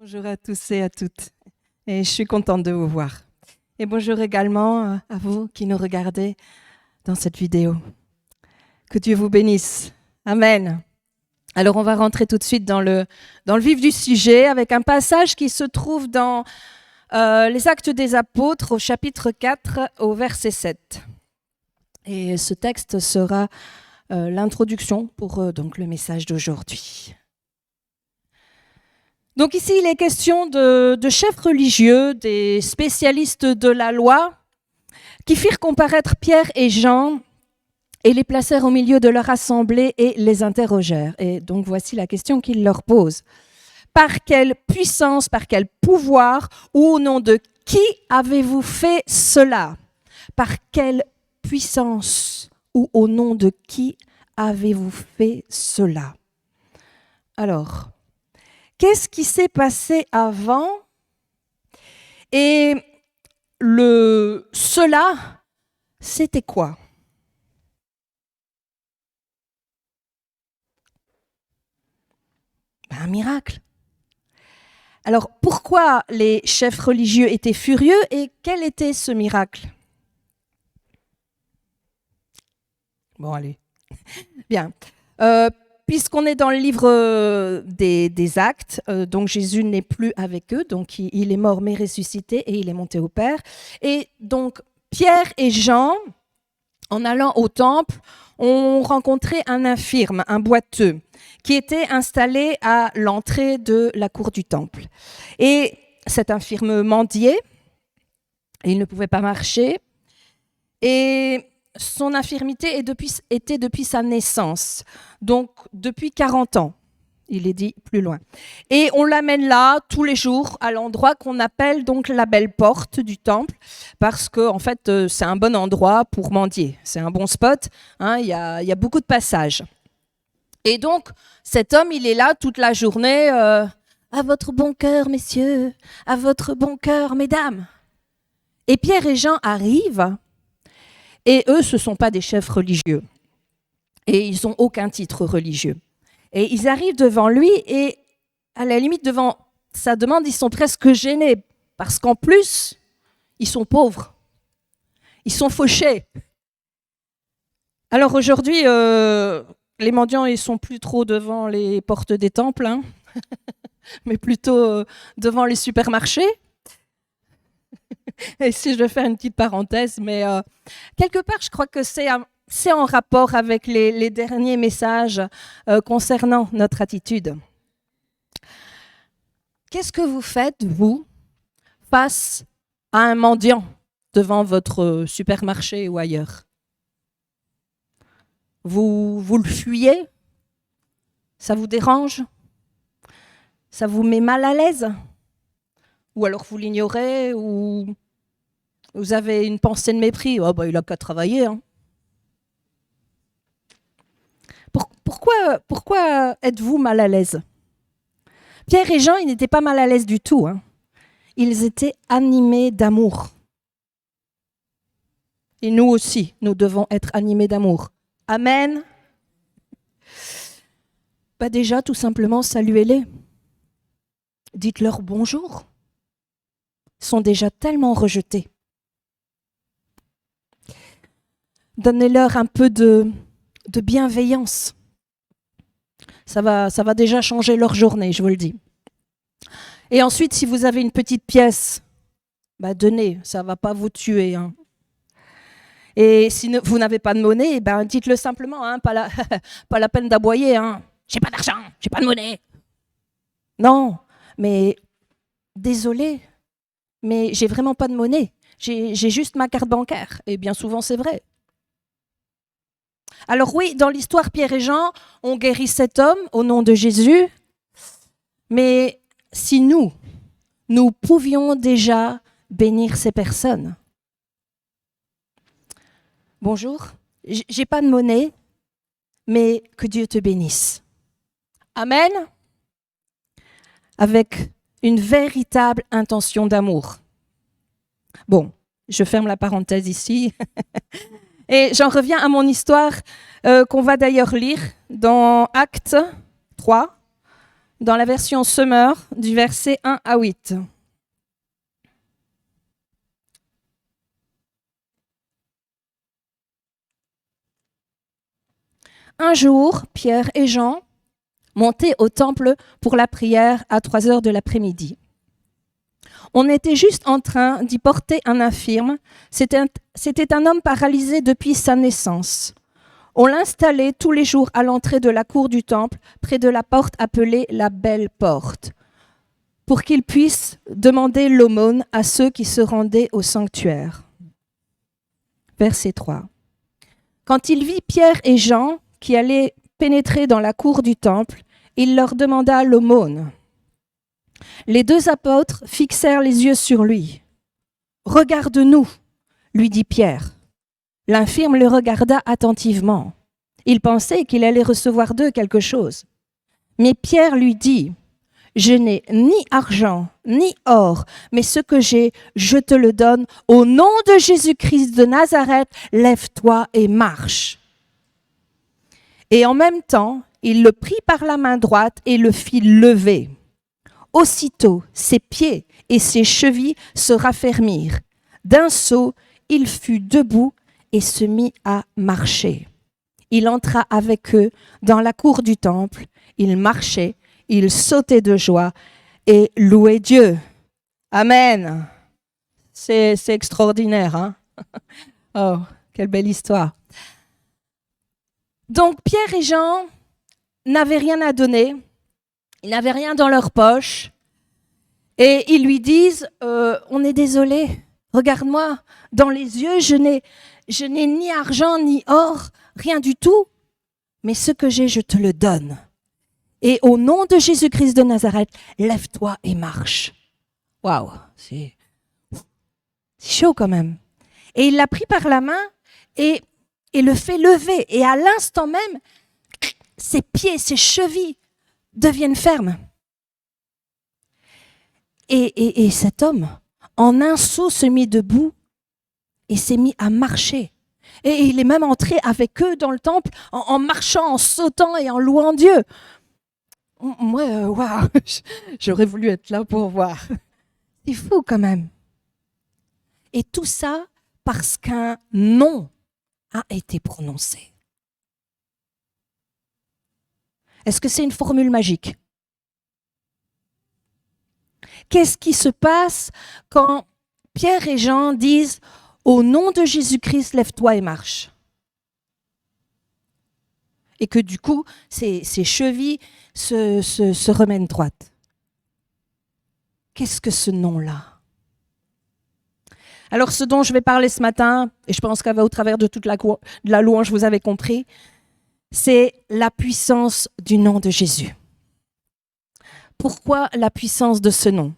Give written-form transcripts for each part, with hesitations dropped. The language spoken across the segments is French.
Bonjour à tous et à toutes. Et je suis contente de vous voir. Et bonjour également à vous qui nous regardez dans cette vidéo. Que Dieu vous bénisse. Amen. Alors on va rentrer tout de suite dans le vif du sujet avec un passage qui se trouve dans les Actes des Apôtres au chapitre 4 au verset 7. Et ce texte sera l'introduction pour donc le message d'aujourd'hui. Donc ici, il est question de chefs religieux, des spécialistes de la loi, qui firent comparaître Pierre et Jean et les placèrent au milieu de leur assemblée et les interrogèrent. Et donc voici la question qu'ils leur posent. Par quelle puissance, par quel pouvoir ou au nom de qui avez-vous fait cela? Par quelle puissance ou au nom de qui avez-vous fait cela? Alors, qu'est-ce qui s'est passé avant? Et cela, c'était quoi? Un miracle. Alors, pourquoi les chefs religieux étaient furieux et quel était ce miracle? Bon, allez. Bien. Puisqu'on est dans le livre des Actes, donc Jésus n'est plus avec eux, donc il est mort mais ressuscité et il est monté au Père. Et donc Pierre et Jean, en allant au temple, ont rencontré un infirme, un boiteux, qui était installé à l'entrée de la cour du temple. Et cet infirme mendiait, et il ne pouvait pas marcher, et son infirmité était depuis sa naissance, donc depuis 40 ans, il est dit plus loin. Et on l'amène là tous les jours à l'endroit qu'on appelle donc la belle porte du temple, parce que en fait c'est un bon endroit pour mendier, c'est un bon spot, hein, y a beaucoup de passages. Et donc cet homme il est là toute la journée, à votre bon cœur messieurs, à votre bon cœur mesdames. Et Pierre et Jean arrivent. Et eux, ce ne sont pas des chefs religieux. Et ils n'ont aucun titre religieux. Et ils arrivent devant lui et, à la limite, devant sa demande, ils sont presque gênés. Parce qu'en plus, ils sont pauvres. Ils sont fauchés. Alors aujourd'hui, les mendiants, ils ne sont plus trop devant les portes des temples, hein, mais plutôt devant les supermarchés. Et si je veux faire une petite parenthèse, mais quelque part, je crois que c'est en rapport avec les derniers messages concernant notre attitude. Qu'est-ce que vous faites, vous, face à un mendiant devant votre supermarché ou ailleurs? Vous le fuyez? Ça vous dérange? Ça vous met mal à l'aise? Ou alors vous l'ignorez, ou vous avez une pensée de mépris. Oh, bah, il n'a qu'à travailler. Hein. Pourquoi êtes-vous mal à l'aise? Pierre et Jean, ils n'étaient pas mal à l'aise du tout. Hein. Ils étaient animés d'amour. Et nous aussi, nous devons être animés d'amour. Amen. Bah déjà, tout simplement, saluez-les. Dites-leur bonjour. Ils sont déjà tellement rejetés. Donnez-leur un peu de bienveillance. Ça va déjà changer leur journée, je vous le dis. Et ensuite, si vous avez une petite pièce, bah donnez, ça ne va pas vous tuer. Hein. Et si vous n'avez pas de monnaie, ben dites-le simplement, hein, pas la peine d'aboyer. Hein. J'ai pas d'argent, j'ai pas de monnaie. Non, mais désolé, mais j'ai vraiment pas de monnaie. J'ai juste ma carte bancaire. Et bien souvent, c'est vrai. Alors oui, dans l'histoire, Pierre et Jean ont guéri cet homme au nom de Jésus. Mais si nous pouvions déjà bénir ces personnes. Bonjour, j'ai pas de monnaie, mais que Dieu te bénisse. Amen. Avec une véritable intention d'amour. Bon, je ferme la parenthèse ici. Et j'en reviens à mon histoire qu'on va d'ailleurs lire dans Actes 3. dans la version Semeur, du verset 1 à 8. Un jour, Pierre et Jean montaient au temple pour la prière à 3 heures de l'après-midi. On était juste en train d'y porter un infirme. C'était un homme paralysé depuis sa naissance. On l'installait tous les jours à l'entrée de la cour du temple, près de la porte appelée la Belle Porte, pour qu'il puisse demander l'aumône à ceux qui se rendaient au sanctuaire. Verset 3. Quand il vit Pierre et Jean qui allaient pénétrer dans la cour du temple, il leur demanda l'aumône. Les 2 apôtres fixèrent les yeux sur lui. « Regarde-nous » lui dit Pierre. L'infirme le regarda attentivement. Il pensait qu'il allait recevoir d'eux quelque chose. Mais Pierre lui dit « Je n'ai ni argent, ni or, mais ce que j'ai, je te le donne. Au nom de Jésus-Christ de Nazareth, lève-toi et marche. » Et en même temps, il le prit par la main droite et le fit lever. Aussitôt, ses pieds et ses chevilles se raffermirent. D'un saut, il fut debout et se mit à marcher. Il entra avec eux dans la cour du temple. Il marchait, il sautait de joie et louait Dieu. Amen. C'est extraordinaire, hein? Oh, quelle belle histoire. Donc, Pierre et Jean n'avaient rien à donner. Ils n'avaient rien dans leur poche et ils lui disent on est désolé, regarde-moi dans les yeux, je n'ai ni argent ni or, rien du tout, mais ce que j'ai, je te le donne. Et au nom de Jésus-Christ de Nazareth, lève-toi et marche. Waouh, c'est chaud quand même. Et il l'a pris par la main et le fait lever. Et à l'instant même, ses pieds, ses chevilles deviennent fermes. Et cet homme, en un saut, se mit debout et s'est mis à marcher. Et il est même entré avec eux dans le temple en marchant, en sautant et en louant Dieu. Moi, waouh, j'aurais voulu être là pour voir. C'est fou quand même. Et tout ça parce qu'un nom a été prononcé. Est-ce que c'est une formule magique? Qu'est-ce qui se passe quand Pierre et Jean disent « Au nom de Jésus-Christ, lève-toi et marche » et que du coup, ses chevilles se remènent droites? Qu'est-ce que ce nom-là? Alors, ce dont je vais parler ce matin, et je pense qu'au travers de toute la louange, vous avez compris, c'est la puissance du nom de Jésus. Pourquoi la puissance de ce nom?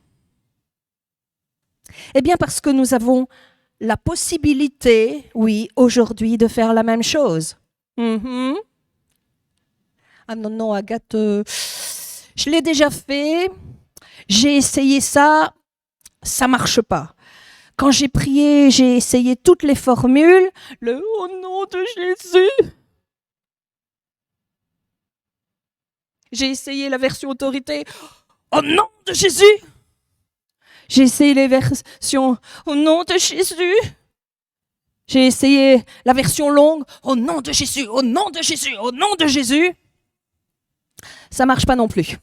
Eh bien, parce que nous avons la possibilité, oui, aujourd'hui, de faire la même chose. Ah non, Agathe, je l'ai déjà fait, j'ai essayé ça, ça marche pas. Quand j'ai prié, j'ai essayé toutes les formules, le « au nom de Jésus ». J'ai essayé la version autorité, « au nom de Jésus ». J'ai essayé les versions « au nom de Jésus ». J'ai essayé la version longue, « au nom de Jésus, au nom de Jésus, au nom de Jésus ». Ça marche pas non plus.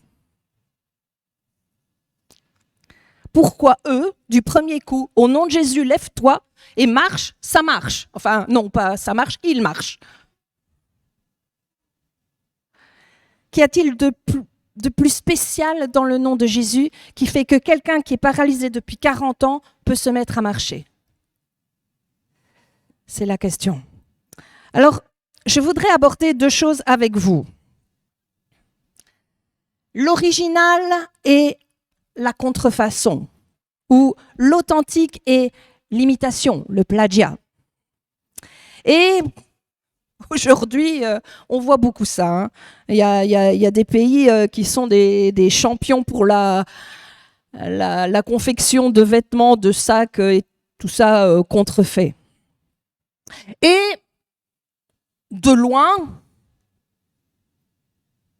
Pourquoi eux, du premier coup, au nom de Jésus, lève-toi et marche, ça marche. Enfin, non, pas ça marche, il marche. Qu'y a-t-il de plus spécial dans le nom de Jésus qui fait que quelqu'un qui est paralysé depuis 40 ans peut se mettre à marcher? C'est la question. Alors, je voudrais aborder 2 choses avec vous. L'original et la contrefaçon, ou l'authentique et l'imitation, le plagiat. Et aujourd'hui, on voit beaucoup ça. Hein. Il y a des pays qui sont des champions pour la confection de vêtements, de sacs et tout ça contrefait. Et de loin,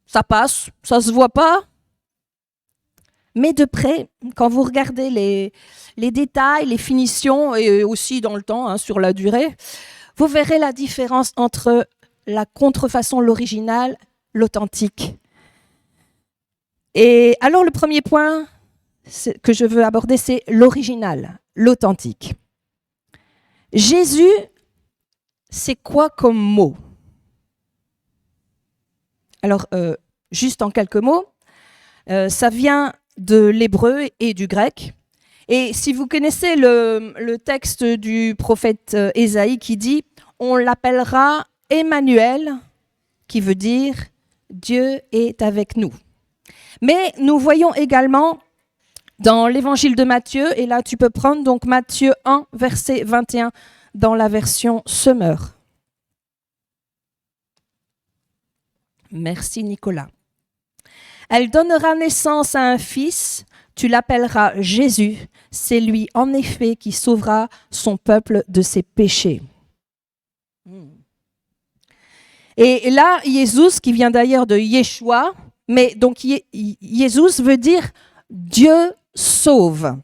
ça passe, ça se voit pas, Mais de près, quand vous regardez les détails, les finitions, et aussi dans le temps, sur la durée, vous verrez la différence entre la contrefaçon, l'original, l'authentique. Et alors le premier point que je veux aborder, c'est l'original, l'authentique. Jésus, c'est quoi comme mot? Alors, juste en quelques mots, ça vient de l'hébreu et du grec. Et si vous connaissez le texte du prophète Ésaïe qui dit « On l'appellera Emmanuel », qui veut dire « Dieu est avec nous ». Mais nous voyons également dans l'évangile de Matthieu, et là tu peux prendre donc Matthieu 1, verset 21 dans la version Semeur. Merci Nicolas. Elle donnera naissance à un fils, tu l'appelleras Jésus. C'est lui en effet qui sauvera son peuple de ses péchés. Et là, Jésus, qui vient d'ailleurs de Yeshua, mais donc Jésus veut dire Dieu sauve.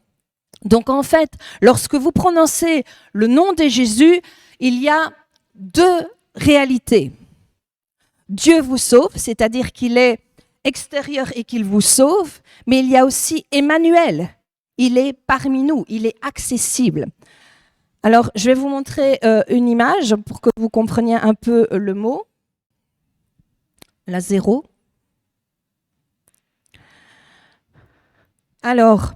Donc en fait, lorsque vous prononcez le nom de Jésus, il y a deux réalités. Dieu vous sauve, c'est-à-dire qu'il est extérieur et qu'il vous sauve, mais il y a aussi Emmanuel. Il est parmi nous, il est accessible. Alors, je vais vous montrer une image pour que vous compreniez un peu le mot. La 0. Alors,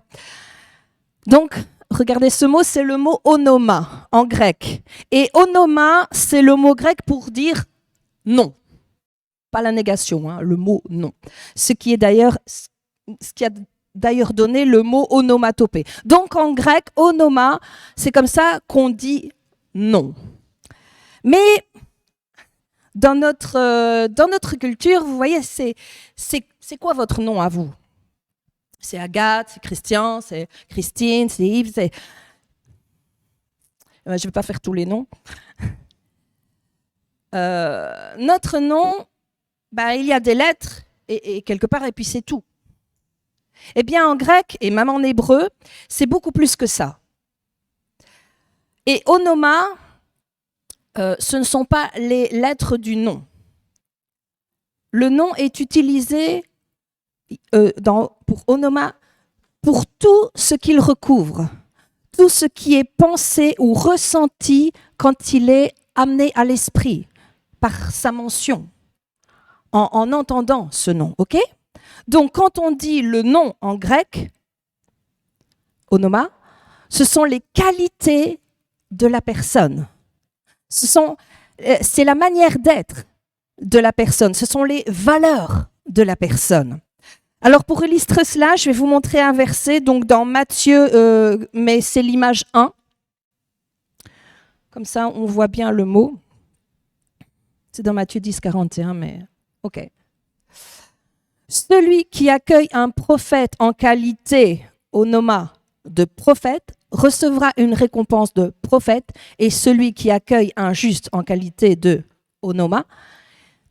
donc, regardez ce mot, c'est le mot onoma en grec. Et onoma, c'est le mot grec pour dire non. Pas la négation, le mot non. Ce qui a d'ailleurs donné le mot onomatopée. Donc en grec, onoma, c'est comme ça qu'on dit non. Mais dans notre culture, vous voyez, c'est quoi votre nom à vous? C'est Agathe, c'est Christian, c'est Christine, c'est Yves, je ne vais pas faire tous les noms. Notre nom, il y a des lettres et quelque part, et puis c'est tout. Eh bien, en grec et même en hébreu, c'est beaucoup plus que ça. Et onoma, ce ne sont pas les lettres du nom. Le nom est utilisé pour onoma pour tout ce qu'il recouvre, tout ce qui est pensé ou ressenti quand il est amené à l'esprit par sa mention, en entendant ce nom, ok? Donc, quand on dit le nom en grec, onoma, ce sont les qualités de la personne. C'est la manière d'être de la personne. Ce sont les valeurs de la personne. Alors, pour illustrer cela, je vais vous montrer un verset donc dans Matthieu, mais c'est l'image 1. Comme ça, on voit bien le mot. C'est dans Matthieu 10, 41, mais ok. Celui qui accueille un prophète en qualité, onoma, de prophète, recevra une récompense de prophète, et celui qui accueille un juste en qualité de onoma,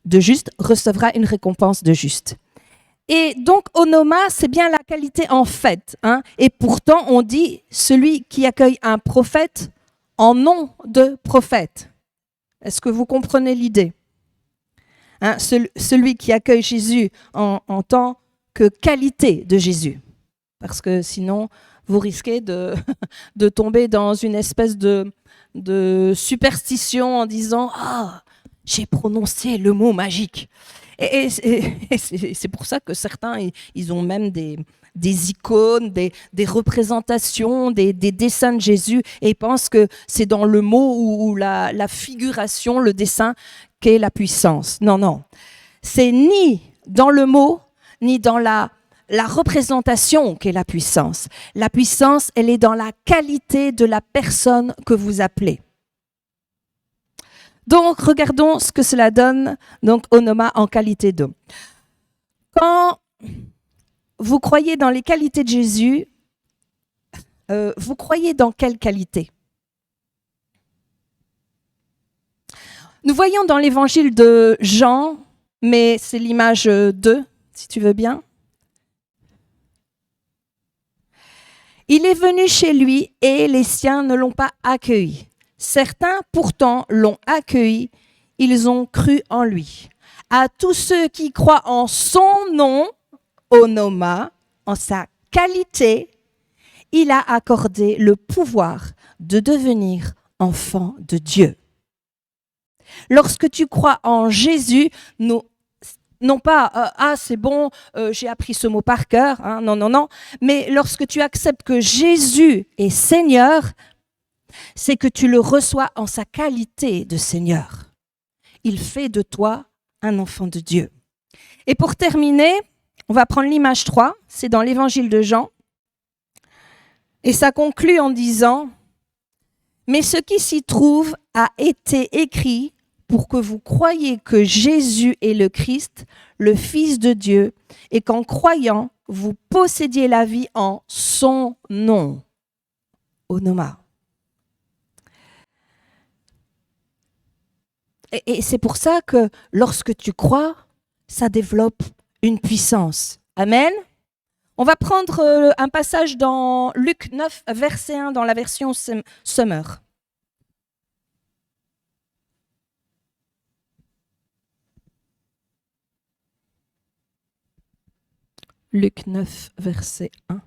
de juste, recevra une récompense de juste. Et donc, onoma, c'est bien la qualité en fait. Et pourtant, on dit celui qui accueille un prophète en nom de prophète. Est-ce que vous comprenez l'idée? Celui qui accueille Jésus en tant que qualité de Jésus. Parce que sinon, vous risquez de tomber dans une espèce de superstition en disant « Ah, j'ai prononcé le mot magique ». Et c'est pour ça que certains, ils ont même des icônes, des représentations, des dessins de Jésus, et ils pensent que c'est dans le mot ou la figuration, le dessin, qu'est la puissance. Non, non. C'est ni dans le mot, ni dans la représentation qu'est la puissance. La puissance, elle est dans la qualité de la personne que vous appelez. Donc, regardons ce que cela donne, donc onoma en qualité de. Quand vous croyez dans les qualités de Jésus, vous croyez dans quelle qualité? Nous voyons dans l'évangile de Jean, mais c'est l'image 2, si tu veux bien. Il est venu chez lui et les siens ne l'ont pas accueilli. Certains, pourtant, l'ont accueilli. Ils ont cru en lui. À tous ceux qui croient en son nom, onoma, en sa qualité, il a accordé le pouvoir de devenir enfant de Dieu. Lorsque tu crois en Jésus, non pas ah c'est bon, j'ai appris ce mot par cœur, hein, non, mais lorsque tu acceptes que Jésus est Seigneur, c'est que tu le reçois en sa qualité de Seigneur. Il fait de toi un enfant de Dieu. Et pour terminer, on va prendre l'image 3, c'est dans l'évangile de Jean, et ça conclut en disant « Mais ce qui s'y trouve a été écrit pour que vous croyiez que Jésus est le Christ, le Fils de Dieu, et qu'en croyant, vous possédiez la vie en son nom. » Onoma. Et c'est pour ça que lorsque tu crois, ça développe une puissance. Amen. On va prendre un passage dans Luc 9, verset 1, dans la version Summer. Luc 9, verset 1.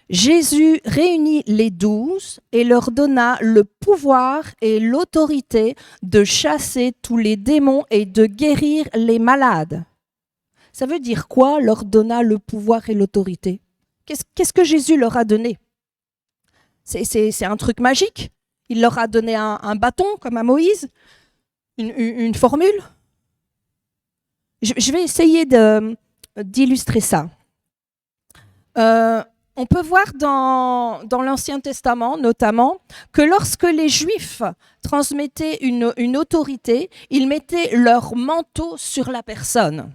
Jésus réunit les 12 et leur donna le pouvoir et l'autorité de chasser tous les démons et de guérir les malades. Ça veut dire quoi, leur donna le pouvoir et l'autorité? Qu'est-ce que Jésus leur a donné? C'est un truc magique. Il leur a donné un bâton, comme à Moïse, une formule. Je vais essayer d'illustrer ça. On peut voir dans l'Ancien Testament, notamment, que lorsque les Juifs transmettaient une autorité, ils mettaient leur manteau sur la personne.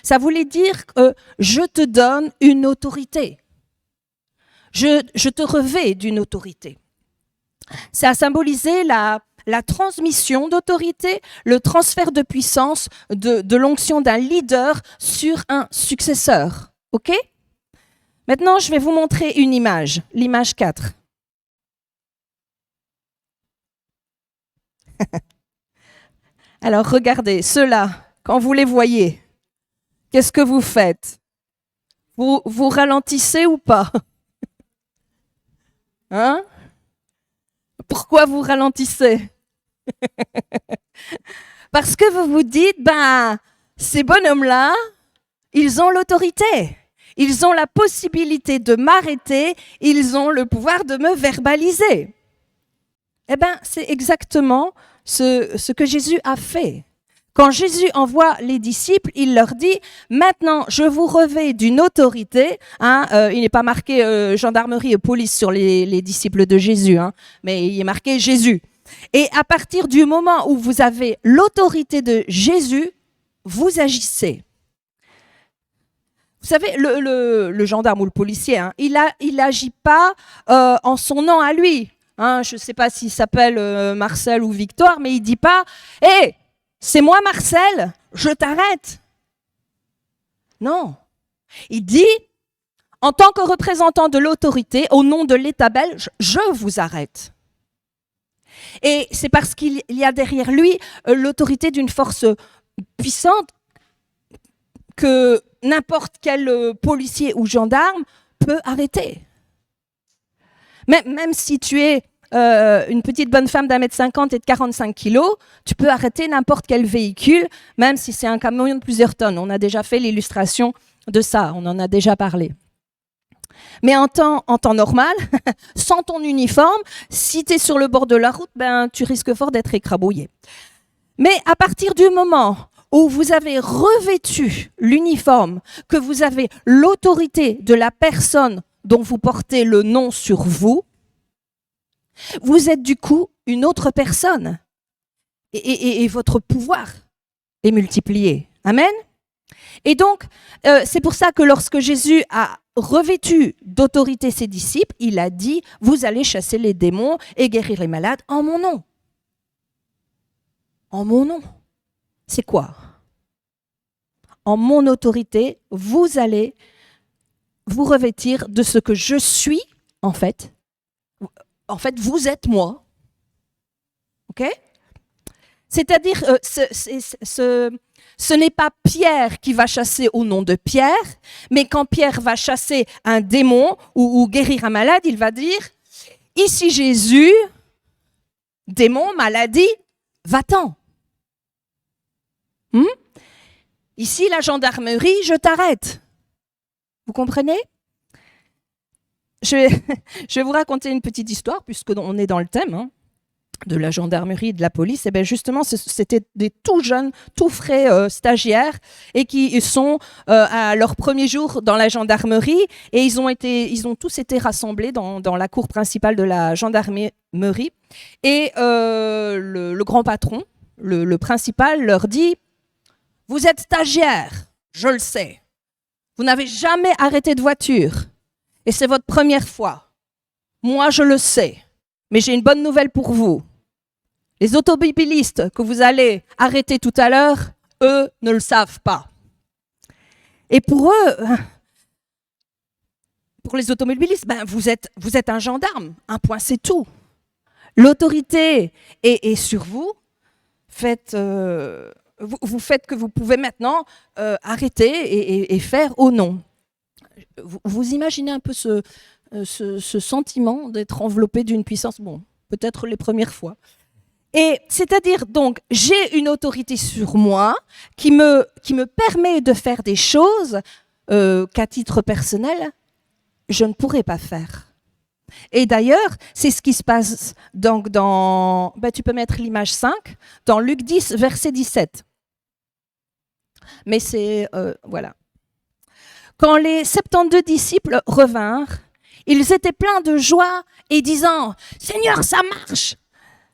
Ça voulait dire que je te donne une autorité. Je te revêts d'une autorité. Ça a symbolisé la transmission d'autorité, le transfert de puissance de l'onction d'un leader sur un successeur. OK ? Maintenant, je vais vous montrer une image, l'image 4. Alors, regardez, ceux-là, quand vous les voyez, qu'est-ce que vous faites? Vous ralentissez ou pas? Hein? Pourquoi vous ralentissez? Parce que vous vous dites, ces bonhommes-là, ils ont l'autorité. Ils ont la possibilité de m'arrêter, ils ont le pouvoir de me verbaliser. Eh bien, c'est exactement ce que Jésus a fait. Quand Jésus envoie les disciples, il leur dit « Maintenant, je vous revêts d'une autorité. » Il n'est pas marqué gendarmerie et police sur les disciples de Jésus, mais il est marqué Jésus. Et à partir du moment où vous avez l'autorité de Jésus, vous agissez. Vous savez, le gendarme ou le policier, il n'agit pas en son nom à lui. Je ne sais pas s'il s'appelle Marcel ou Victoire, mais il ne dit pas « Hé, c'est moi Marcel, je t'arrête ». Non. Il dit « En tant que représentant de l'autorité, au nom de l'État belge, je vous arrête ». Et c'est parce qu'il y a derrière lui l'autorité d'une force puissante que n'importe quel policier ou gendarme peut arrêter. Même si tu es une petite bonne femme d'1,50 m et de 45 kilos, tu peux arrêter n'importe quel véhicule, même si c'est un camion de plusieurs tonnes. On a déjà fait l'illustration de ça, on en a déjà parlé. Mais en temps normal, sans ton uniforme, si tu es sur le bord de la route, tu risques fort d'être écrabouillé. Mais à partir du moment où vous avez revêtu l'uniforme, que vous avez l'autorité de la personne dont vous portez le nom sur vous, vous êtes du coup une autre personne. Et votre pouvoir est multiplié. Amen. Et donc, c'est pour ça que lorsque Jésus a revêtu d'autorité ses disciples, il a dit « Vous allez chasser les démons et guérir les malades en mon nom. » En mon nom. C'est quoi? en mon autorité, vous allez vous revêtir de ce que je suis, en fait. En fait, vous êtes moi. OK ? C'est-à-dire, ce n'est pas Pierre qui va chasser au nom de Pierre, mais quand Pierre va chasser un démon ou guérir un malade, il va dire, ici Jésus, démon, maladie, va-t'en. Ici, la gendarmerie, je t'arrête. Vous comprenez ? je vais vous raconter une petite histoire, puisqu'on est dans le thème de la gendarmerie et de la police. Et bien justement, c'était des tout jeunes, tout frais stagiaires et qui sont à leur premier jour dans la gendarmerie. Et ils ont tous été rassemblés dans la cour principale de la gendarmerie. Et le grand patron, le principal, leur dit « Vous êtes stagiaires, je le sais. Vous n'avez jamais arrêté de voiture. Et c'est votre première fois. Moi, je le sais. Mais j'ai une bonne nouvelle pour vous. Les automobilistes que vous allez arrêter tout à l'heure, eux ne le savent pas. » Et pour eux, pour les automobilistes, vous êtes un gendarme. Un point, c'est tout. L'autorité est sur vous. Vous faites que vous pouvez maintenant arrêter et faire au nom. Vous imaginez un peu ce sentiment d'être enveloppé d'une puissance, bon, peut-être les premières fois. Et c'est-à-dire, donc, j'ai une autorité sur moi qui me permet de faire des choses qu'à titre personnel, je ne pourrais pas faire. Et d'ailleurs, c'est ce qui se passe donc tu peux mettre l'image 5, dans Luc 10, verset 17. Mais c'est, voilà. Quand les 72 disciples revinrent, ils étaient pleins de joie et disant « Seigneur, ça marche !»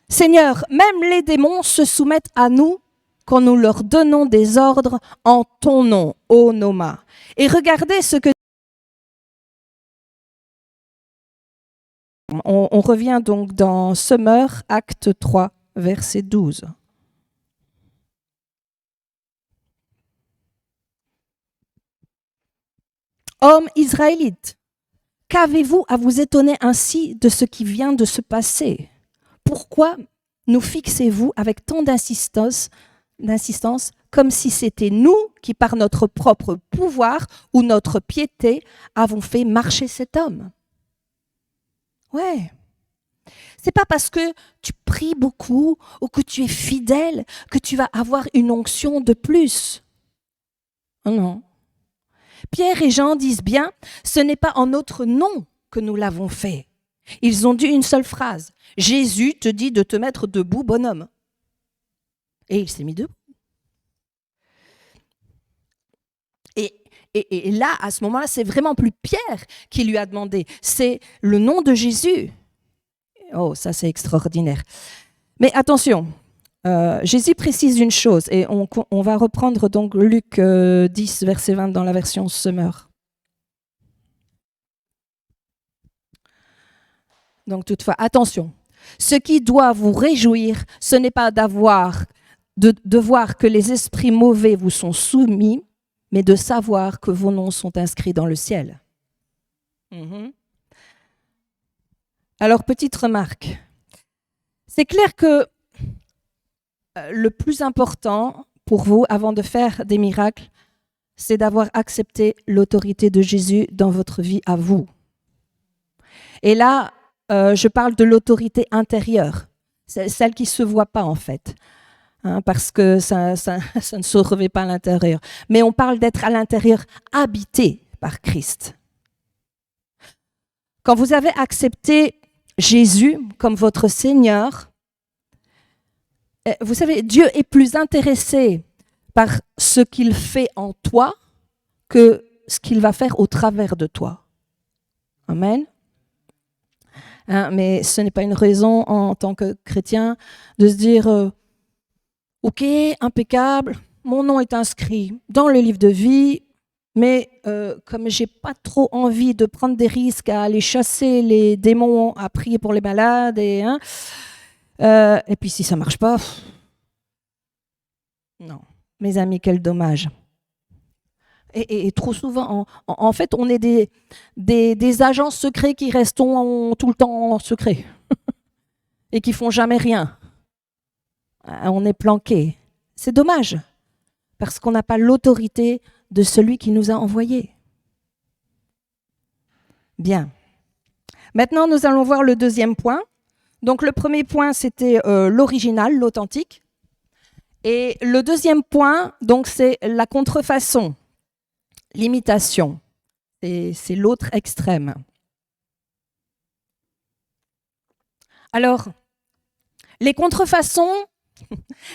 Seigneur, même les démons se soumettent à nous quand nous leur donnons des ordres en ton nom, ô Noma. Et regardez ce que... On revient donc dans Summer, acte 3, verset 12. Hommes israélites, qu'avez-vous à vous étonner ainsi de ce qui vient de se passer ? Pourquoi nous fixez-vous avec tant d'insistance comme si c'était nous qui, par notre propre pouvoir ou notre piété, avons fait marcher cet homme ? Ouais. C'est pas parce que tu pries beaucoup ou que tu es fidèle que tu vas avoir une onction de plus. Non. Pierre et Jean disent bien, ce n'est pas en notre nom que nous l'avons fait. Ils ont dit une seule phrase. Jésus te dit de te mettre debout, bonhomme. Et il s'est mis debout. Et là, à ce moment-là, c'est vraiment plus Pierre qui lui a demandé. C'est le nom de Jésus. Oh, ça c'est extraordinaire. Mais attention, Jésus précise une chose, et on va reprendre donc Luc 10, verset 20 dans la version Summer. Donc toutefois, attention, ce qui doit vous réjouir, ce n'est pas de voir que les esprits mauvais vous sont soumis, mais de savoir que vos noms sont inscrits dans le ciel. Alors, petite remarque, c'est clair que le plus important pour vous, avant de faire des miracles, c'est d'avoir accepté l'autorité de Jésus dans votre vie à vous. Et là, je parle de l'autorité intérieure, celle qui ne se voit pas en fait, parce que ça ne se revêt pas à l'intérieur. Mais on parle d'être à l'intérieur habité par Christ. Quand vous avez accepté Jésus comme votre Seigneur, vous savez, Dieu est plus intéressé par ce qu'il fait en toi que ce qu'il va faire au travers de toi. Amen. Mais ce n'est pas une raison en tant que chrétien de se dire ok, impeccable, mon nom est inscrit dans le livre de vie, mais comme j'ai pas trop envie de prendre des risques à aller chasser les démons, à prier pour les malades, et puis si ça marche pas, non, mes amis, quel dommage. Et trop souvent, en fait, on est des agents secrets qui restent tout le temps en secret et qui font jamais rien. On est planqué. C'est dommage, parce qu'on n'a pas l'autorité de celui qui nous a envoyés. Bien. Maintenant, nous allons voir le deuxième point. Donc, le premier point, c'était l'original, l'authentique. Et le deuxième point, donc, c'est la contrefaçon, l'imitation. C'est l'autre extrême. Alors, les contrefaçons,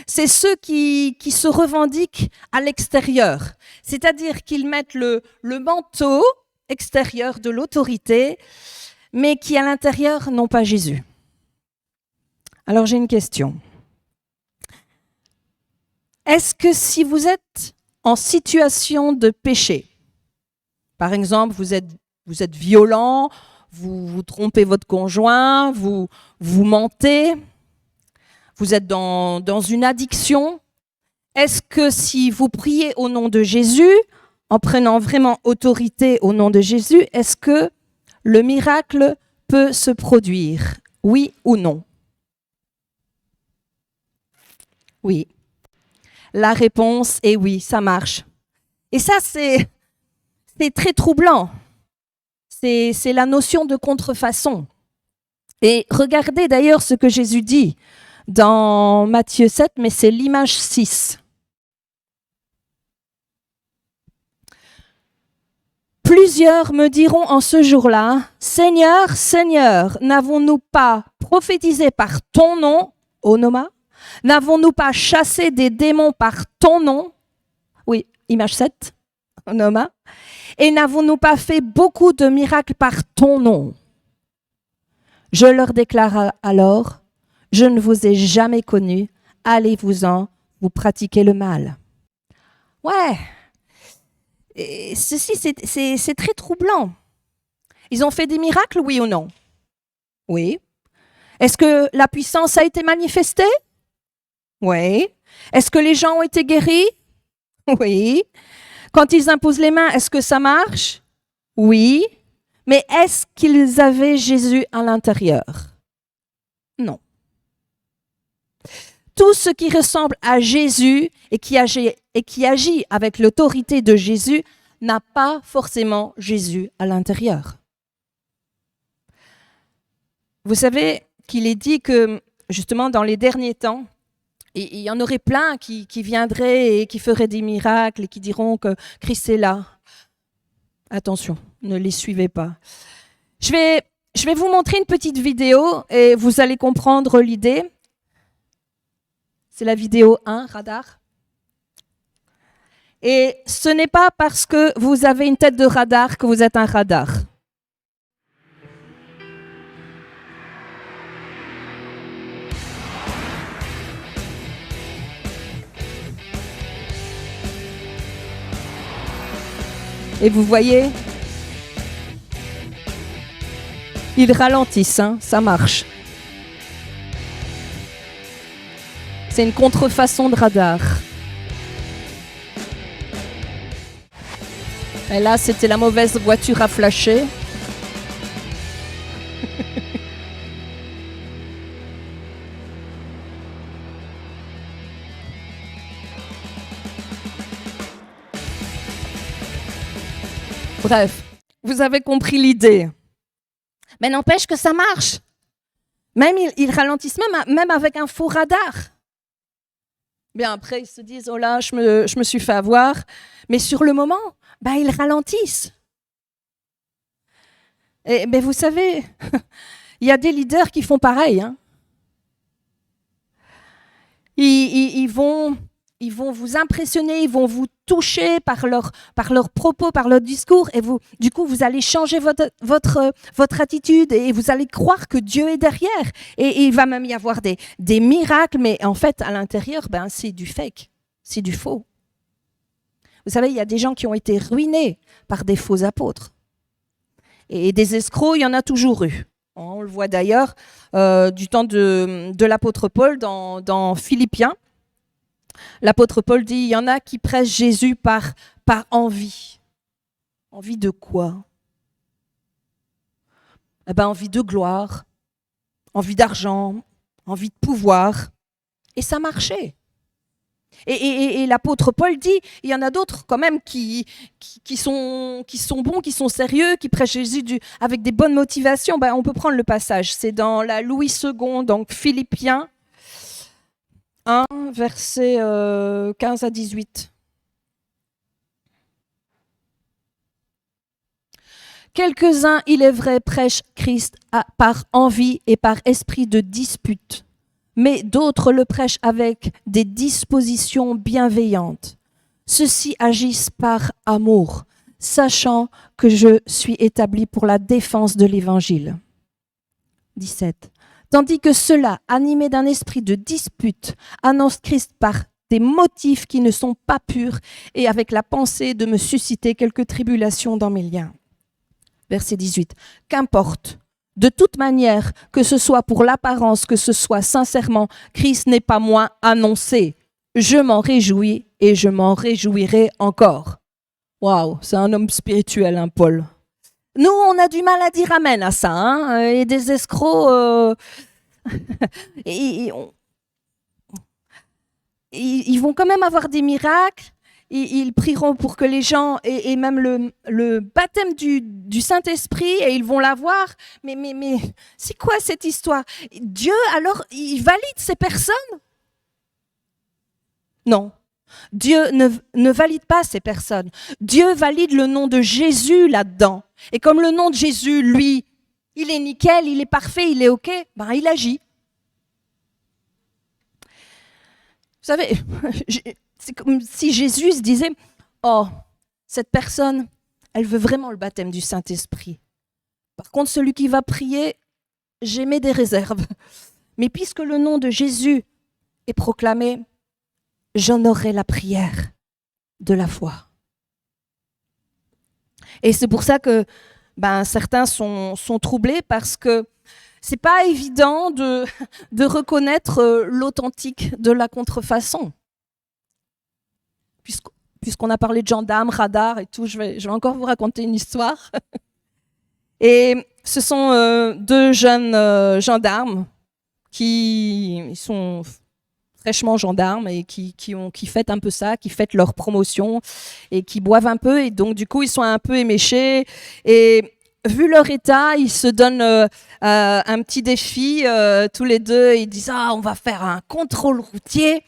c'est ceux qui se revendiquent à l'extérieur. C'est-à-dire qu'ils mettent le manteau extérieur de l'autorité, mais qui à l'intérieur n'ont pas Jésus. Alors j'ai une question. Est-ce que si vous êtes en situation de péché, par exemple vous êtes violent, vous trompez votre conjoint, vous mentez, vous êtes dans une addiction, est-ce que si vous priez au nom de Jésus, en prenant vraiment autorité au nom de Jésus, est-ce que le miracle peut se produire? Oui ou non? Oui. La réponse est oui, ça marche. Et ça, c'est très troublant. C'est la notion de contrefaçon. Et regardez d'ailleurs ce que Jésus dit dans Matthieu 7, mais c'est l'image 6. Plusieurs me diront en ce jour-là, « Seigneur, Seigneur, n'avons-nous pas prophétisé par ton nom, Onoma? N'avons-nous pas chassé des démons par ton nom ?» Oui, image 7, Onoma. « Et n'avons-nous pas fait beaucoup de miracles par ton nom ?» Je leur déclare alors, « Je ne vous ai jamais connus, allez-vous-en, vous pratiquez le mal. » Ouais. Et ceci, c'est très troublant. Ils ont fait des miracles, oui ou non? Oui. Est-ce que la puissance a été manifestée? Oui. Est-ce que les gens ont été guéris? Oui. Quand ils imposent les mains, est-ce que ça marche? Oui. Mais est-ce qu'ils avaient Jésus à l'intérieur? Non. Tout ce qui ressemble à Jésus et qui agit avec l'autorité de Jésus n'a pas forcément Jésus à l'intérieur. Vous savez qu'il est dit que, justement, dans les derniers temps, il y en aurait plein qui viendraient et qui feraient des miracles et qui diront que Christ est là. Attention, ne les suivez pas. Je vais vous montrer une petite vidéo et vous allez comprendre l'idée. C'est la vidéo 1, radar. Et ce n'est pas parce que vous avez une tête de radar que vous êtes un radar. Et vous voyez, ils ralentissent, hein, ça marche. C'est une contrefaçon de radar. Et là, c'était la mauvaise voiture à flasher. Bref, vous avez compris l'idée. Mais n'empêche que ça marche. Même ils ralentissent même avec un faux radar. Bien après, ils se disent, oh là, je me suis fait avoir. Mais sur le moment, ils ralentissent. Et vous savez, il y a des leaders qui font pareil. Hein. Ils vont vous impressionner, ils vont vous toucher par leurs propos, par leur discours, et du coup, vous allez changer votre attitude et vous allez croire que Dieu est derrière. Et il va même y avoir des miracles, mais en fait, à l'intérieur, c'est du fake, c'est du faux. Vous savez, il y a des gens qui ont été ruinés par des faux apôtres. Et des escrocs, il y en a toujours eu. On le voit d'ailleurs du temps de l'apôtre Paul dans Philippiens. L'apôtre Paul dit, il y en a qui prêchent Jésus par par envie. Envie de quoi? Eh ben, envie de gloire, envie d'argent, envie de pouvoir. Et ça marchait. Et l'apôtre Paul dit, il y en a d'autres quand même qui sont bons, qui sont sérieux, qui prêchent Jésus avec des bonnes motivations. Ben, on peut prendre le passage, c'est dans la Louis II, donc Philippiens 1, versets 15 à 18. Quelques-uns, il est vrai, prêchent Christ par envie et par esprit de dispute. Mais d'autres le prêchent avec des dispositions bienveillantes. Ceux-ci agissent par amour, sachant que je suis établi pour la défense de l'Évangile. 17. Tandis que ceux-là, animés d'un esprit de dispute, annoncent Christ par des motifs qui ne sont pas purs et avec la pensée de me susciter quelques tribulations dans mes liens. Verset 18. Qu'importe. De toute manière, que ce soit pour l'apparence, que ce soit sincèrement, Christ n'est pas moins annoncé. Je m'en réjouis et je m'en réjouirai encore. Waouh, c'est un homme spirituel, hein, Paul. Nous, on a du mal à dire amen à ça, hein, et des escrocs, ils vont quand même avoir des miracles. Ils prieront pour que les gens aient même le baptême du Saint-Esprit et ils vont l'avoir. Mais c'est quoi cette histoire? Dieu, alors, il valide ces personnes? Non. Dieu ne valide pas ces personnes. Dieu valide le nom de Jésus là-dedans. Et comme le nom de Jésus, lui, il est nickel, il est parfait, il est OK, ben il agit. Vous savez, c'est comme si Jésus se disait « Oh, cette personne, elle veut vraiment le baptême du Saint-Esprit. Par contre, celui qui va prier, j'émets des réserves. Mais puisque le nom de Jésus est proclamé, j'honorerai la prière de la foi. » Et c'est pour ça que certains sont troublés parce que c'est pas évident de reconnaître l'authentique de la contrefaçon. Puisqu'on a parlé de gendarmes, radars et tout, je vais encore vous raconter une histoire. Et ce sont deux jeunes gendarmes qui sont fraîchement gendarmes et qui fêtent un peu ça, qui fêtent leur promotion et qui boivent un peu. Et donc, du coup, ils sont un peu éméchés. Et vu leur état, ils se donnent un petit défi, tous les deux. Ils disent « Ah, on va faire un contrôle routier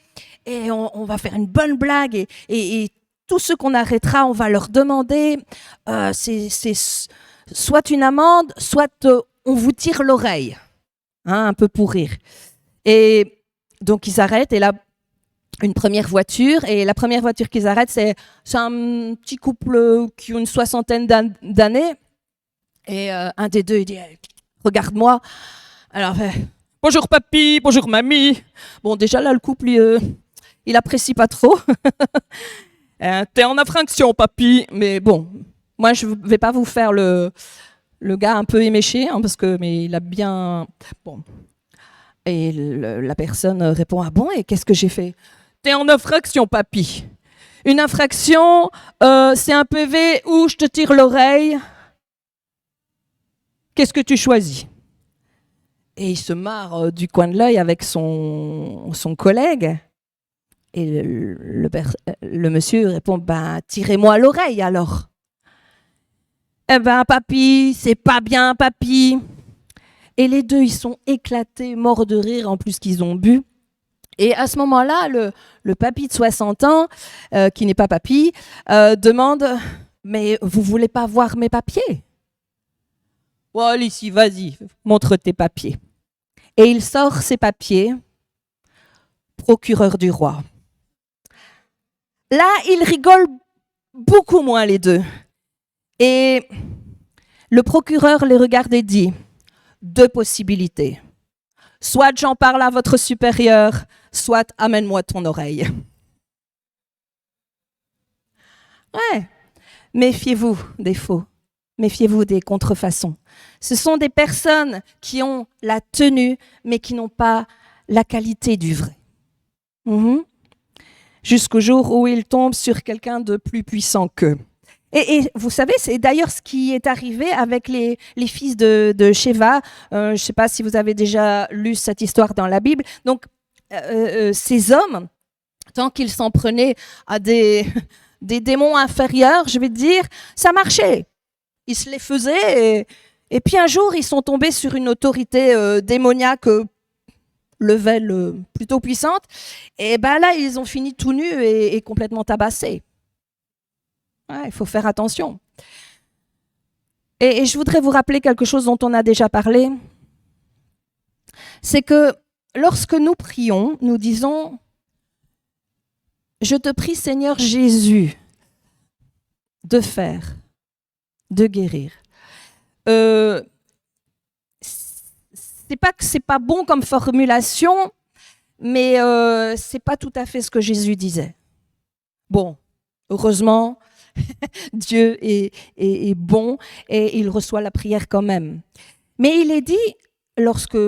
et on va faire une bonne blague. Et tous ceux qu'on arrêtera, on va leur demander c'est soit une amende, soit on vous tire l'oreille. » Un peu pour rire. Et donc, ils arrêtent. Et là, une première voiture. Et la première voiture qu'ils arrêtent, c'est un petit couple qui ont une soixantaine d'années. Et un des deux, il dit « Regarde-moi. » Alors, bonjour papy, bonjour mamie. Bon, déjà là, le couple, il apprécie pas trop. T'es en infraction, papy. Mais bon, moi, je vais pas vous faire le gars un peu éméché, hein, mais il a bien... Bon. Et la personne répond « Ah bon, et qu'est-ce que j'ai fait ?»« T'es en infraction, papy. Une infraction, c'est un PV où je te tire l'oreille. Qu'est-ce que tu choisis ?» Et il se marre du coin de l'œil avec son collègue. Et le monsieur répond « Tirez-moi l'oreille alors. » « Eh ben, papy, c'est pas bien, papy. » Et les deux, ils sont éclatés, morts de rire, en plus qu'ils ont bu. Et à ce moment-là, le papy de 60 ans, qui n'est pas papy, demande « Mais vous voulez pas voir mes papiers ?» « Oh, ici, vas-y, montre tes papiers. » Et il sort ses papiers, procureur du roi. Là, ils rigolent beaucoup moins, les deux. Et le procureur les regarde et dit « Deux possibilités. Soit j'en parle à votre supérieur, soit amène-moi ton oreille. » Ouais, méfiez-vous des faux. Méfiez-vous des contrefaçons. Ce sont des personnes qui ont la tenue, mais qui n'ont pas la qualité du vrai. jusqu'au jour où ils tombent sur quelqu'un de plus puissant qu'eux. Et vous savez, c'est d'ailleurs ce qui est arrivé avec les fils de Sheva. Je ne sais pas si vous avez déjà lu cette histoire dans la Bible. Donc, ces hommes, tant qu'ils s'en prenaient à des démons inférieurs, je vais dire, ça marchait. Ils se les faisaient. Et puis un jour, ils sont tombés sur une autorité démoniaque level plutôt puissante. Et ben là, ils ont fini tout nus et complètement tabassés. Ouais, il faut faire attention. Et je voudrais vous rappeler quelque chose dont on a déjà parlé. C'est que lorsque nous prions, nous disons « Je te prie, Seigneur Jésus, de faire, de guérir ». C'est pas que c'est pas bon comme formulation, mais c'est pas tout à fait ce que Jésus disait. Bon, heureusement, Dieu est bon et il reçoit la prière quand même. Mais il est dit, lorsque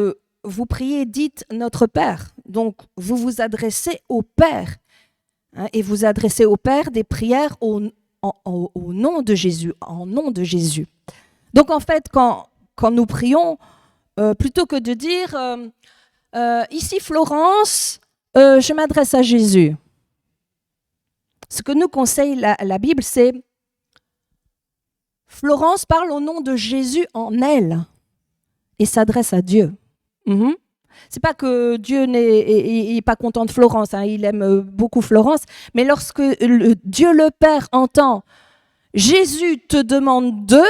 vous priez, dites notre Père. Donc, vous vous adressez au Père. Hein, et vous adressez au Père des prières au nom de Jésus, en nom de Jésus. Donc, en fait, quand nous prions, plutôt que de dire ici Florence, je m'adresse à Jésus. Ce que nous conseille la Bible, c'est Florence parle au nom de Jésus en elle et s'adresse à Dieu. C'est pas que Dieu n'est pas content de Florence, hein, il aime beaucoup Florence, mais lorsque Dieu le Père entend Jésus te demande de,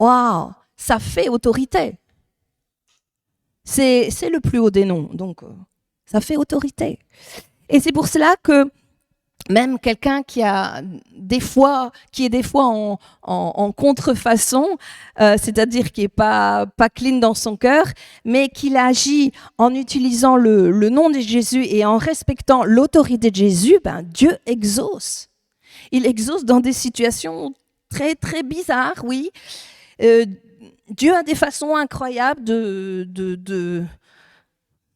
waouh, ça fait autorité. C'est le plus haut des noms, donc ça fait autorité. Et c'est pour cela que même quelqu'un qui est des fois en contrefaçon, c'est-à-dire qui n'est pas clean dans son cœur, mais qu'il agit en utilisant le nom de Jésus et en respectant l'autorité de Jésus, ben Dieu exauce. Il exauce dans des situations très, très bizarres, oui. Dieu a des façons incroyables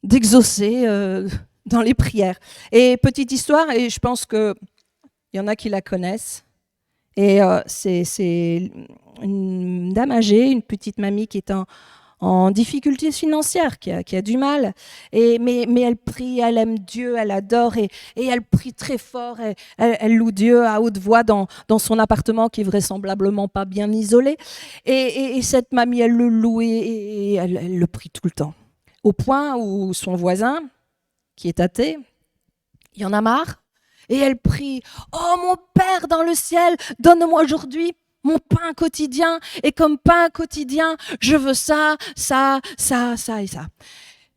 d'exaucer dans les prières. Et petite histoire, et je pense qu'il y en a qui la connaissent, et c'est une dame âgée, une petite mamie qui est en difficulté financière, qui a du mal, mais elle prie, elle aime Dieu, elle adore, et elle prie très fort, elle loue Dieu à haute voix dans son appartement qui est vraisemblablement pas bien isolé, et cette mamie, elle le loue et elle le prie tout le temps, au point où son voisin, qui est athée, il y en a marre, et elle prie « Oh mon Père dans le ciel, donne-moi aujourd'hui mon pain quotidien, et comme pain quotidien, je veux ça, ça, ça, ça et ça. »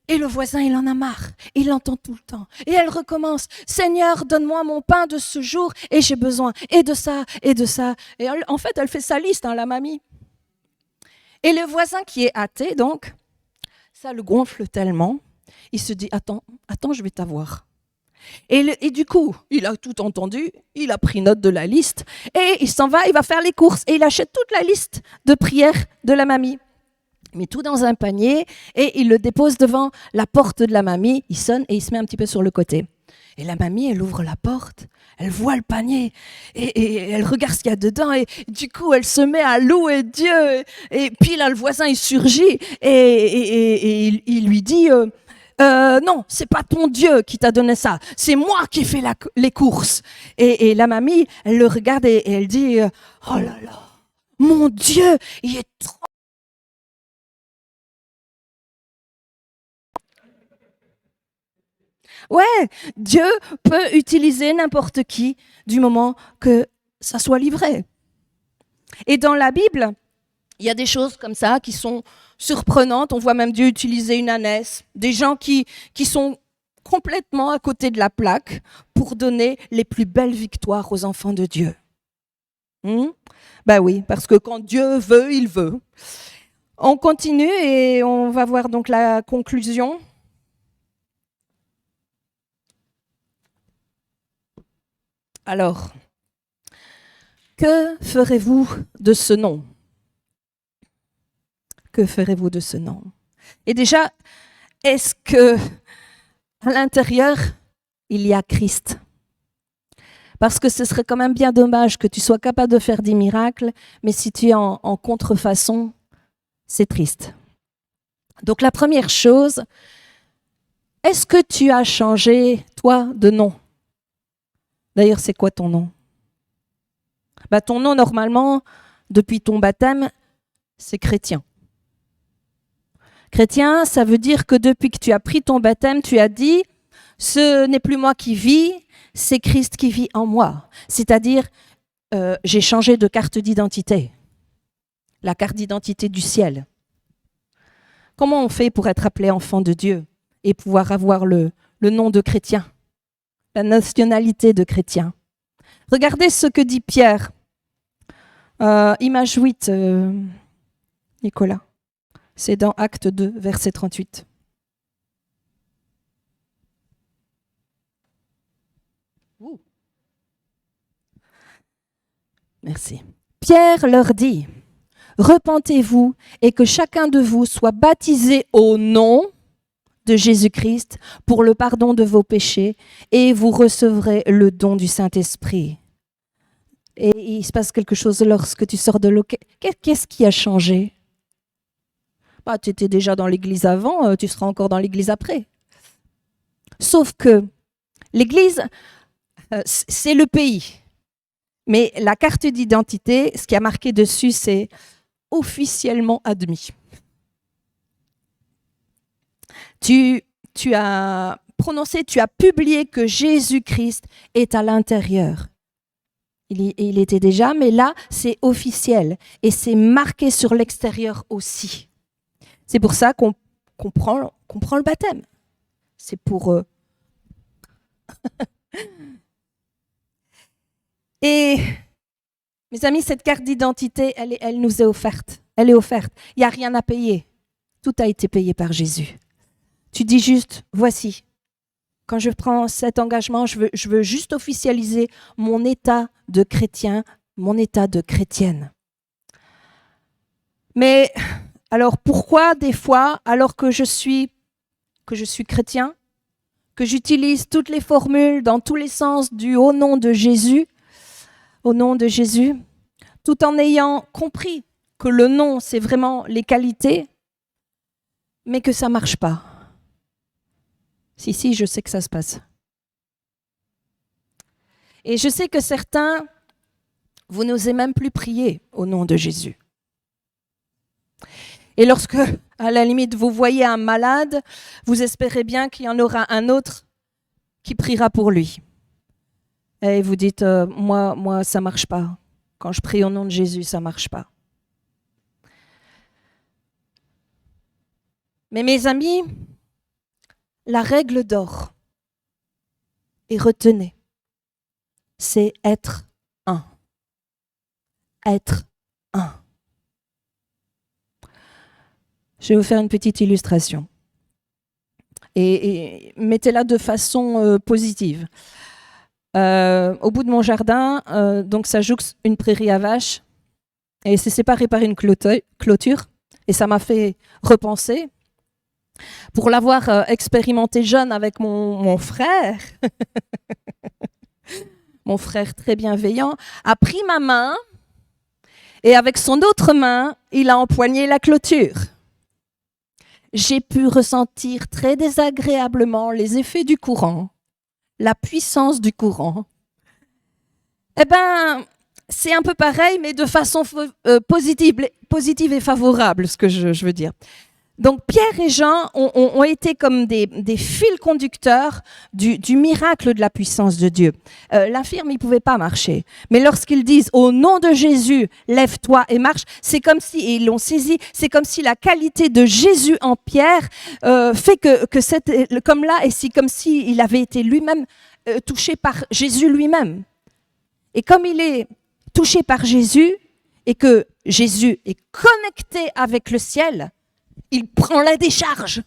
Et le voisin, il en a marre, il l'entend tout le temps. Et elle recommence « Seigneur, donne-moi mon pain de ce jour, et j'ai besoin, et de ça, et de ça. » Et en fait, elle fait sa liste, hein, la mamie. Et le voisin qui est athée, donc, ça le gonfle tellement, il se dit, attends, je vais t'avoir. Et du coup, il a tout entendu, il a pris note de la liste, et il s'en va, il va faire les courses, et il achète toute la liste de prières de la mamie. Il met tout dans un panier, et il le dépose devant la porte de la mamie, il sonne, et il se met un petit peu sur le côté. Et la mamie, elle ouvre la porte, elle voit le panier, et elle regarde ce qu'il y a dedans, et du coup, elle se met à louer Dieu, et puis là, le voisin, il surgit, et il lui dit... non, c'est pas ton Dieu qui t'a donné ça, c'est moi qui ai fait les courses. Et la mamie, elle le regarde et elle dit, oh là là, mon Dieu, il est trop... Ouais, Dieu peut utiliser n'importe qui du moment que ça soit livré. Et dans la Bible, il y a des choses comme ça qui sont surprenantes. On voit même Dieu utiliser une ânesse, des gens qui sont complètement à côté de la plaque pour donner les plus belles victoires aux enfants de Dieu. Ben oui, parce que quand Dieu veut, il veut. On continue et on va voir donc la conclusion. Alors, que ferez-vous de ce nom ? Que ferez-vous de ce nom ? Et déjà, est-ce que à l'intérieur, il y a Christ. Parce que ce serait quand même bien dommage que tu sois capable de faire des miracles, mais si tu es en contrefaçon, c'est triste. Donc la première chose, est-ce que tu as changé, toi, de nom? D'ailleurs, c'est quoi ton nom? Ton nom, normalement, depuis ton baptême, c'est chrétien. Chrétien, ça veut dire que depuis que tu as pris ton baptême, tu as dit « Ce n'est plus moi qui vis, c'est Christ qui vit en moi. » C'est-à-dire, j'ai changé de carte d'identité, la carte d'identité du ciel. Comment on fait pour être appelé enfant de Dieu et pouvoir avoir le nom de chrétien, la nationalité de chrétien? Regardez ce que dit Pierre. Image 8, Nicolas. C'est dans Acte 2, verset 38. Merci. Pierre leur dit, « Repentez-vous et que chacun de vous soit baptisé au nom de Jésus-Christ pour le pardon de vos péchés et vous recevrez le don du Saint-Esprit. » Et il se passe quelque chose lorsque tu sors de l'eau. Qu'est-ce qui a changé? Tu étais déjà dans l'église avant, tu seras encore dans l'église après. Sauf que l'église, c'est le pays. Mais la carte d'identité, ce qui a marqué dessus, c'est officiellement admis. Tu as prononcé, tu as publié que Jésus-Christ est à l'intérieur. Il était déjà, mais là, c'est officiel. Et c'est marqué sur l'extérieur aussi. C'est pour ça qu'on prend le baptême. C'est pour... Et, mes amis, cette carte d'identité, elle nous est offerte. Elle est offerte. Il n'y a rien à payer. Tout a été payé par Jésus. Tu dis juste, voici. Quand je prends cet engagement, je veux juste officialiser mon état de chrétien, mon état de chrétienne. Mais alors pourquoi des fois, alors que je suis chrétien, que j'utilise toutes les formules dans tous les sens du au nom de Jésus, tout en ayant compris que le nom, c'est vraiment les qualités, mais que ça ne marche pas. Si, je sais que ça se passe. Et je sais que certains, vous n'osez même plus prier au nom de Jésus. Et lorsque, à la limite, vous voyez un malade, vous espérez bien qu'il y en aura un autre qui priera pour lui. Et vous dites, moi, ça ne marche pas. Quand je prie au nom de Jésus, ça ne marche pas. Mais mes amis, la règle d'or, et retenez, c'est être un. Être un. Je vais vous faire une petite illustration. Et mettez-la de façon positive. Au bout de mon jardin, donc ça jouxte une prairie à vaches, et c'est séparé par une clôture, et ça m'a fait repenser. Pour l'avoir expérimenté jeune avec mon frère, mon frère très bienveillant, a pris ma main et avec son autre main, il a empoigné la clôture. J'ai pu ressentir très désagréablement les effets du courant, la puissance du courant. C'est un peu pareil, mais de façon positive et favorable, ce que je veux dire. Donc Pierre et Jean ont été comme des fils conducteurs du miracle de la puissance de Dieu. L'infirme, il ne pouvait pas marcher. Mais lorsqu'ils disent « Au nom de Jésus, lève-toi et marche », c'est comme si, et ils l'ont saisi, c'est comme si la qualité de Jésus en Pierre fait que c'est comme là, et c'est comme s'il avait été lui-même touché par Jésus lui-même. Et comme il est touché par Jésus, et que Jésus est connecté avec le ciel, il prend la décharge.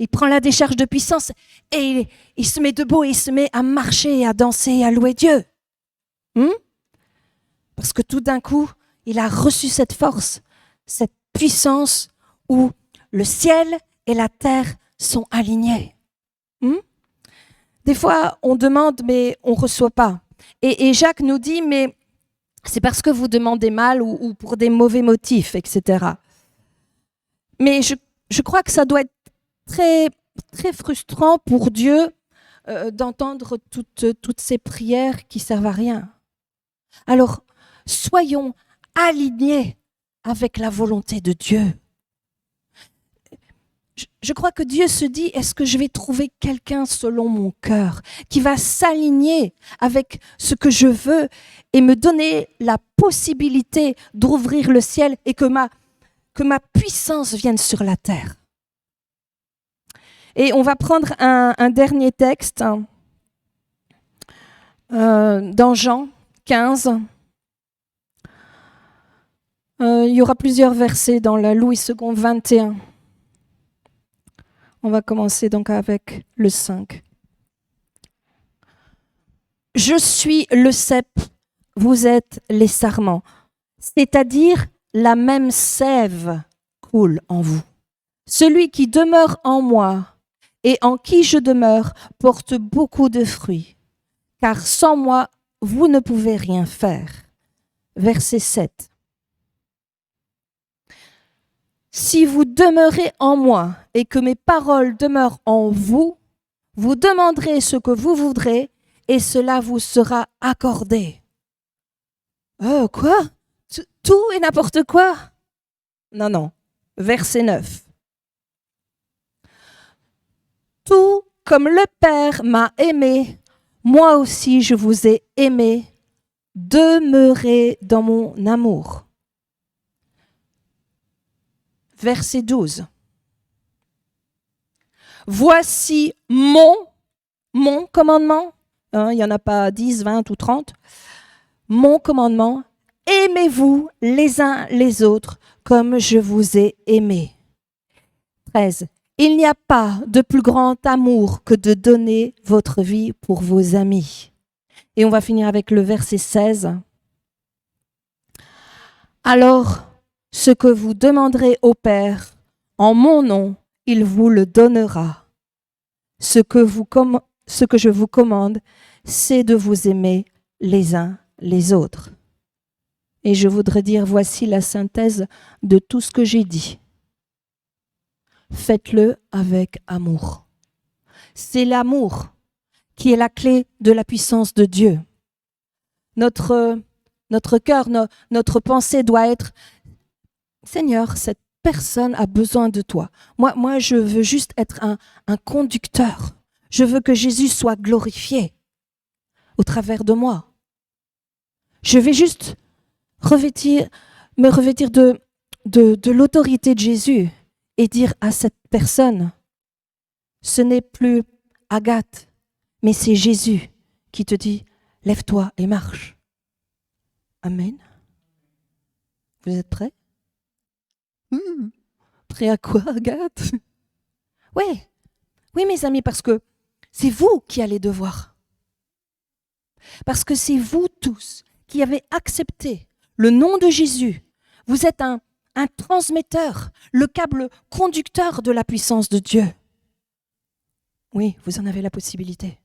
Il prend la décharge de puissance et il se met debout et il se met à marcher, et à danser et à louer Dieu. Parce que tout d'un coup, il a reçu cette force, cette puissance où le ciel et la terre sont alignés. Des fois, on demande, mais on ne reçoit pas. Et Jacques nous dit, mais c'est parce que vous demandez mal ou pour des mauvais motifs, etc. Mais je crois que ça doit être très, très frustrant pour Dieu d'entendre toutes ces prières qui servent à rien. Alors, soyons alignés avec la volonté de Dieu. Je crois que Dieu se dit, est-ce que je vais trouver quelqu'un selon mon cœur qui va s'aligner avec ce que je veux et me donner la possibilité d'ouvrir le ciel et que ma puissance vienne sur la terre. Et on va prendre un dernier texte dans Jean 15. Il y aura plusieurs versets dans la Louis II 21. On va commencer donc avec le 5. Je suis le cep, vous êtes les sarments, c'est-à-dire la même sève coule en vous. Celui qui demeure en moi et en qui je demeure porte beaucoup de fruits, car sans moi, vous ne pouvez rien faire. Verset 7. Si vous demeurez en moi et que mes paroles demeurent en vous, vous demanderez ce que vous voudrez et cela vous sera accordé. Quoi? Tout et n'importe quoi? Non. Verset 9. Tout comme le Père m'a aimé, moi aussi je vous ai aimé. Demeurez dans mon amour. Verset 12. Voici mon commandement. Il n'y en a pas 10, 20 ou 30. Mon commandement, aimez-vous les uns les autres comme je vous ai aimé. 13. Il n'y a pas de plus grand amour que de donner votre vie pour vos amis. Et on va finir avec le verset 16. Alors, ce que vous demanderez au Père, en mon nom, il vous le donnera. Ce que je vous commande, c'est de vous aimer les uns les autres. Et je voudrais dire, voici la synthèse de tout ce que j'ai dit. Faites-le avec amour. C'est l'amour qui est la clé de la puissance de Dieu. Notre cœur, notre pensée doit être Seigneur, cette personne a besoin de toi. Moi, je veux juste être un conducteur. Je veux que Jésus soit glorifié au travers de moi. Je vais juste me revêtir de l'autorité de Jésus et dire à cette personne, ce n'est plus Agathe, mais c'est Jésus qui te dit, lève-toi et marche. Amen. Vous êtes prêts? Prêt à quoi, Agathe? Oui, mes amis, parce que c'est vous qui allez devoir. Parce que c'est vous tous qui avez accepté le nom de Jésus. Vous êtes un transmetteur, le câble conducteur de la puissance de Dieu. Oui, vous en avez la possibilité.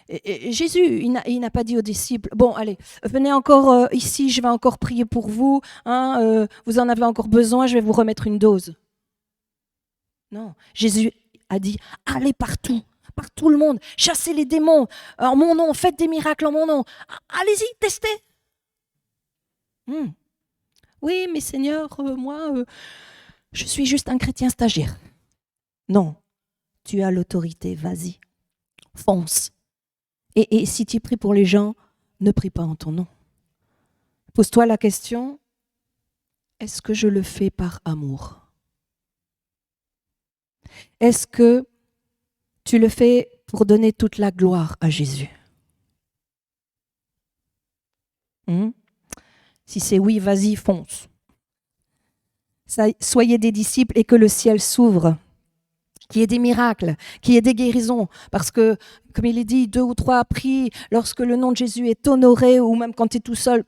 Et Jésus, il n'a pas dit aux disciples, bon, allez, venez encore ici, je vais encore prier pour vous, vous en avez encore besoin, je vais vous remettre une dose. Non, Jésus a dit, allez partout, par tout le monde, chassez les démons en mon nom, faites des miracles en mon nom, allez-y, testez. Oui, mais Seigneur, moi, je suis juste un chrétien stagiaire. Non, tu as l'autorité, vas-y, fonce. Et si tu pries pour les gens, ne prie pas en ton nom. Pose-toi la question, est-ce que je le fais par amour? Est-ce que tu le fais pour donner toute la gloire à Jésus? Si c'est oui, vas-y, fonce. Soyez des disciples et que le ciel s'ouvre. Qu'il y ait des miracles, qu'il y ait des guérisons. Parce que, comme il est dit, 2 ou 3 prient lorsque le nom de Jésus est honoré, ou même quand tu es tout seul,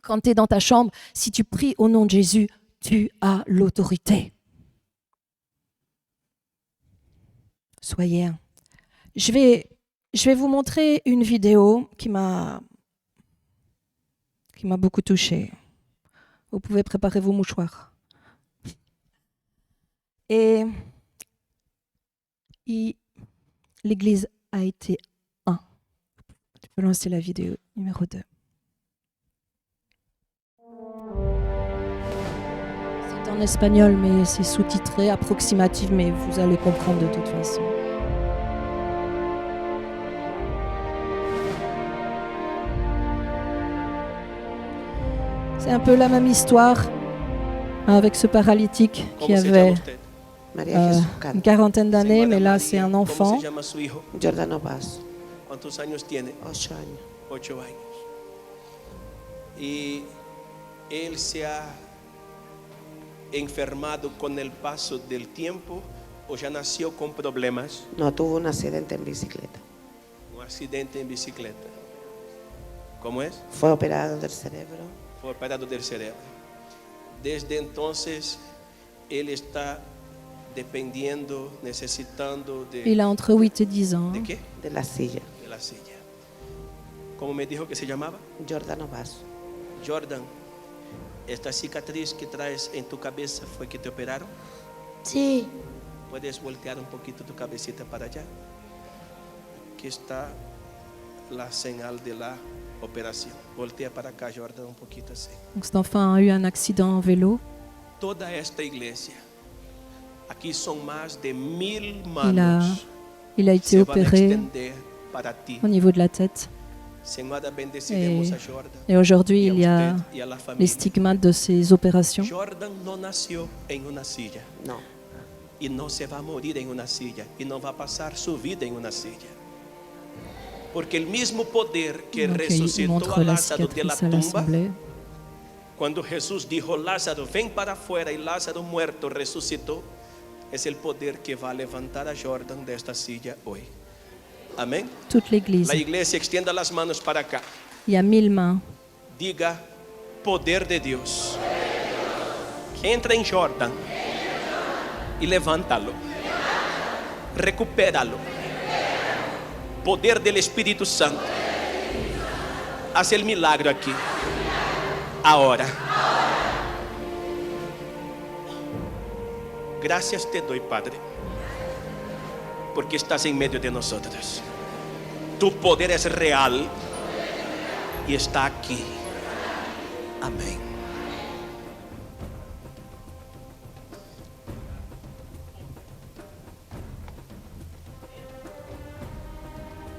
quand tu es dans ta chambre, si tu pries au nom de Jésus, tu as l'autorité. Soyez un. Je vais vous montrer une vidéo qui m'a beaucoup touchée. Vous pouvez préparer vos mouchoirs. Et l'Église a été un. Tu peux lancer la vidéo numéro 2. C'est en espagnol, mais c'est sous-titré, approximatif, mais vous allez comprendre de toute façon. C'est un peu la même histoire avec ce paralytique qui avait une quarantaine d'années, mais là c'est un enfant. Jordano Paz, ¿Cuántos años tiene? 8 años. 8 años. Y él se ha enfermado con el paso del tiempo o ya nació con problemas. No, tuvo un accidente en bicicleta. Un accidente en bicicleta. ¿Cómo es? Fue operado del cerebro. Fue operado del cerebro. Desde entonces él está dependiendo, necesitando Il a entre 8 et 10 ans. ¿de qué? De la silla. De la silla. ¿Cómo me dijo que se llamaba? Jordano Paz. Jordan, esta cicatriz que traes en tu cabeza fue que te operaron. Sí. Puedes voltear un poquito tu cabecita para allá. Aquí está la señal de la operación. Voltea para acá, Jordan, un poquito así. Donc cet enfant a eu un accident en vélo. Toda esta iglesia, aquí son más de 1000 manos. Il a été se van a opéré extender para ti. au niveau de la tête. Señora, bendeciremos a Jordan. Et aujourd'hui, y a il y a usted y a la les familia. stigmates de ces opérations. Jordan no nació en una silla. No. Y no se va a morir en una silla y no va a pasar su vida en una silla. Porque el mismo poder que Donc, il resucitó montre a la Lázaro de la cicatrice à tumba, l'assemblée. cuando Jesús dijo, Lázaro, ven para afuera, y Lázaro muerto resucitó, es el poder que va a levantar a Jordan de esta silla hoy. Amén. Toute l'Église. La iglesia extienda las manos para acá. Il y a 1000 mains. Diga, poder de Dios. Entra en Jordan y levántalo. Recupéralo. Poder del Espíritu Santo. Haz el milagro aquí. Ahora. Gracias te doy, Padre, porque estás en medio de nosotros. Tu poder es real y está aquí. Amén.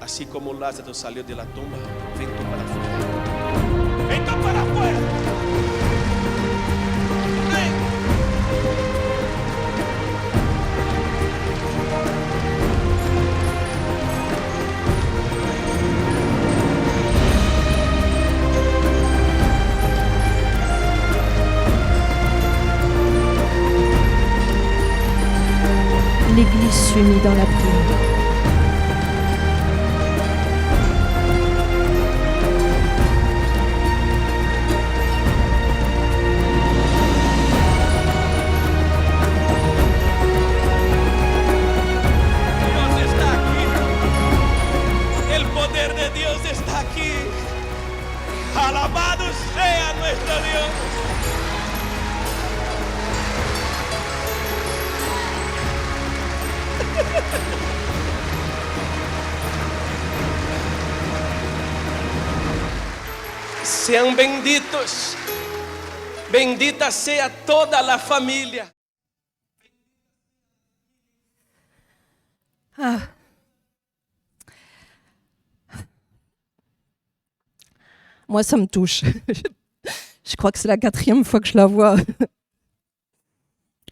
Así como Lázaro salió de la tumba, ven tú para afuera. Ven tú para afuera. Ven. L'Église s'unit dans la prière. Dios está aquí. El poder de Dios está aquí. Alabado sea nuestro Dios. Sean benditos. Bendita sea toda la familia. Ah. Moi, ça me touche. Je crois que c'est la 4e fois que je la vois.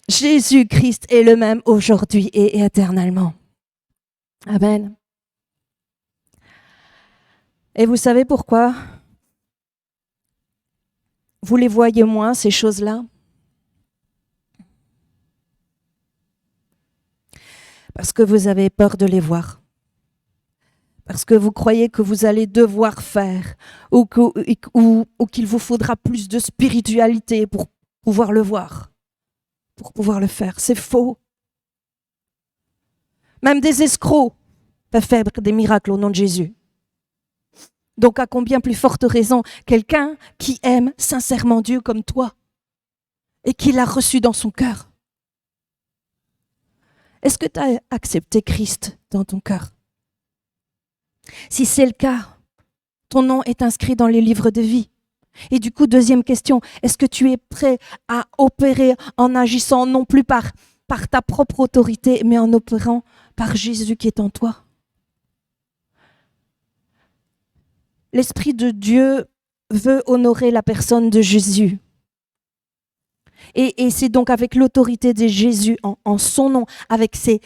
Jésus-Christ est le même aujourd'hui et éternellement. Amen. Et vous savez pourquoi vous les voyez moins, ces choses-là? Parce que vous avez peur de les voir. Parce que vous croyez que vous allez devoir faire ou qu'il vous faudra plus de spiritualité pour pouvoir le voir, pour pouvoir le faire. C'est faux. Même des escrocs peuvent faire des miracles au nom de Jésus. Donc, à combien plus forte raison quelqu'un qui aime sincèrement Dieu comme toi et qui l'a reçu dans son cœur. Est-ce que tu as accepté Christ dans ton cœur? Si c'est le cas, ton nom est inscrit dans les livres de vie. Et du coup, deuxième question, est-ce que tu es prêt à opérer en agissant non plus par ta propre autorité, mais en opérant par Jésus qui est en toi? L'Esprit de Dieu veut honorer la personne de Jésus. Et c'est donc avec l'autorité de Jésus, en son nom, avec ses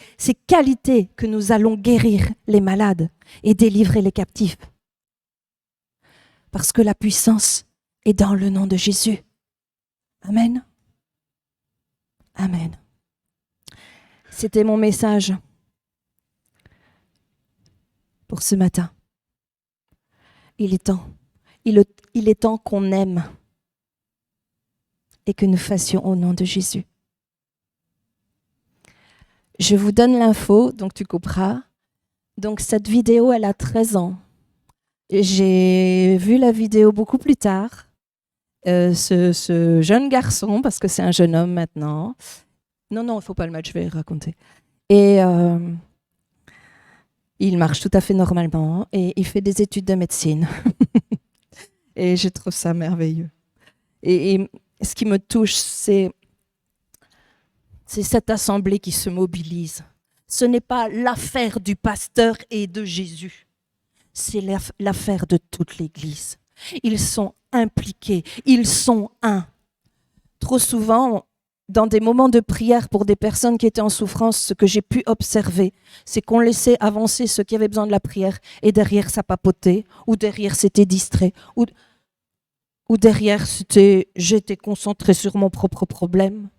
qualités, que nous allons guérir les malades et délivrer les captifs. Parce que la puissance est dans le nom de Jésus. Amen. Amen. C'était mon message pour ce matin. Il est temps. Il est temps qu'on aime et que nous fassions au nom de Jésus. Je vous donne l'info, donc tu couperas. Donc cette vidéo, elle a 13 ans. J'ai vu la vidéo beaucoup plus tard. Ce jeune garçon, parce que c'est un jeune homme maintenant. Non, il ne faut pas le mettre, je vais raconter. Et il marche tout à fait normalement et il fait des études de médecine. Et je trouve ça merveilleux. Et ce qui me touche, c'est cette assemblée qui se mobilise. Ce n'est pas l'affaire du pasteur et de Jésus. C'est l'affaire de toute l'Église. Ils sont impliqués, ils sont un. Trop souvent, dans des moments de prière pour des personnes qui étaient en souffrance, ce que j'ai pu observer, c'est qu'on laissait avancer ceux qui avaient besoin de la prière et derrière ça papotait, ou derrière c'était distrait, ou derrière j'étais concentré sur mon propre problème.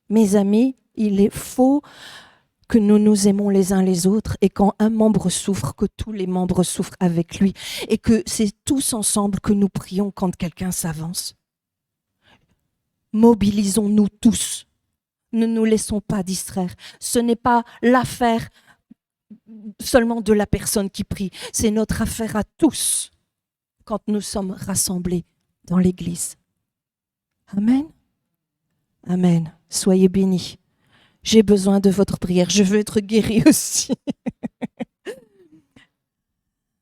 Mes amis, il est faux que nous nous aimons les uns les autres et quand un membre souffre, que tous les membres souffrent avec lui et que c'est tous ensemble que nous prions quand quelqu'un s'avance. Mobilisons-nous tous. Ne nous laissons pas distraire. Ce n'est pas l'affaire seulement de la personne qui prie, c'est notre affaire à tous quand nous sommes rassemblés dans l'Église. Amen. Amen. Soyez bénis. J'ai besoin de votre prière. Je veux être guérie aussi.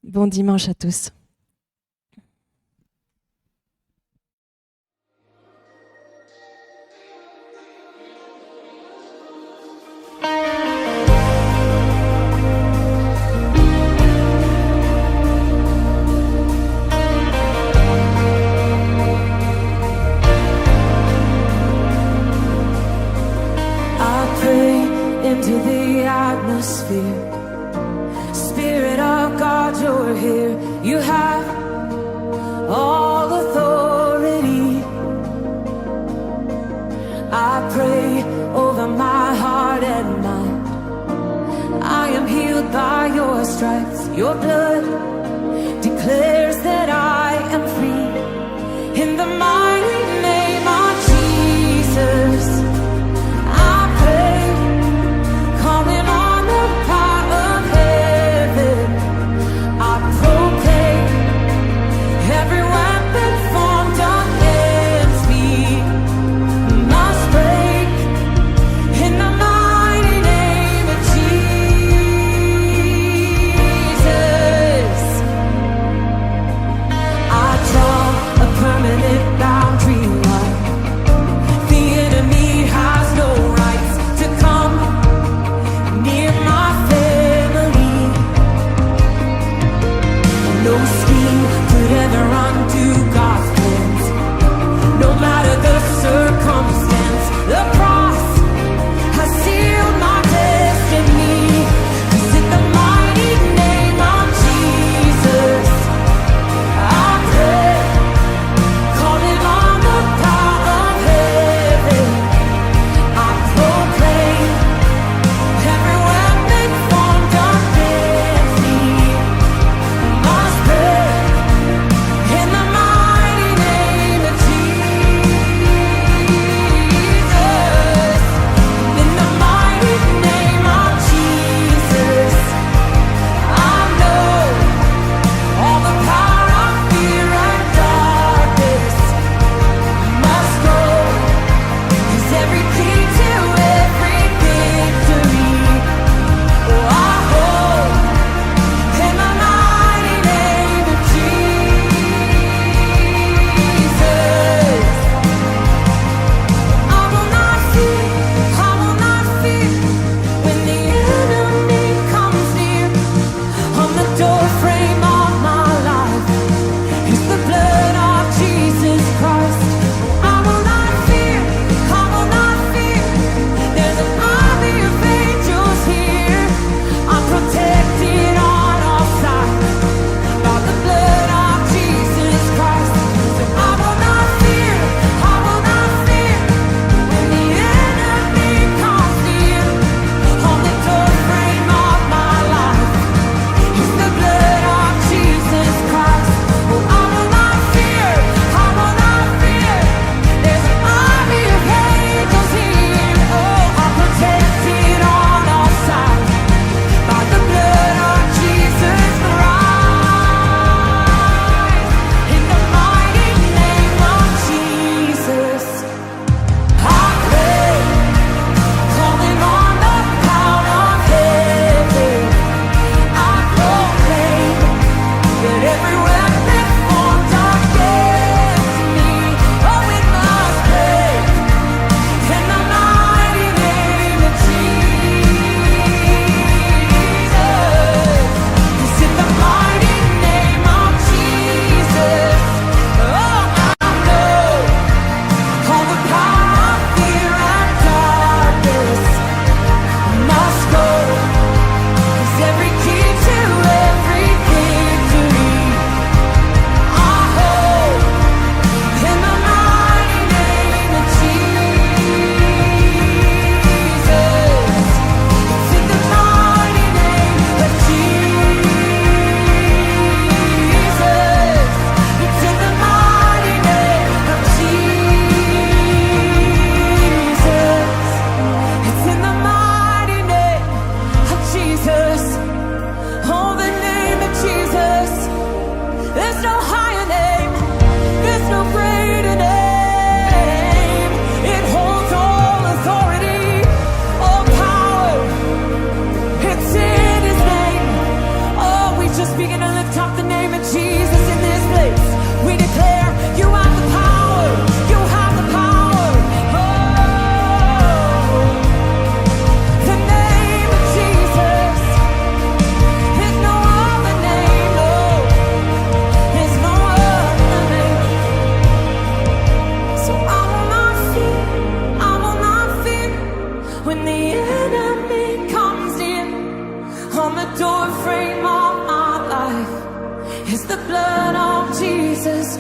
Bon dimanche à tous. Into the atmosphere, Spirit of God, you're here. You have all authority. I pray over my heart and mind. I am healed by your stripes. Your blood declares that I am free. In the mighty name of Jesus, Jesus.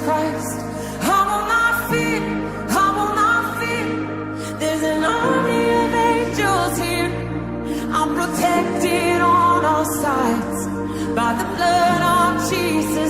Christ. I will not fear, I will not fear. There's an army of angels here. I'm protected on all sides by the blood of Jesus.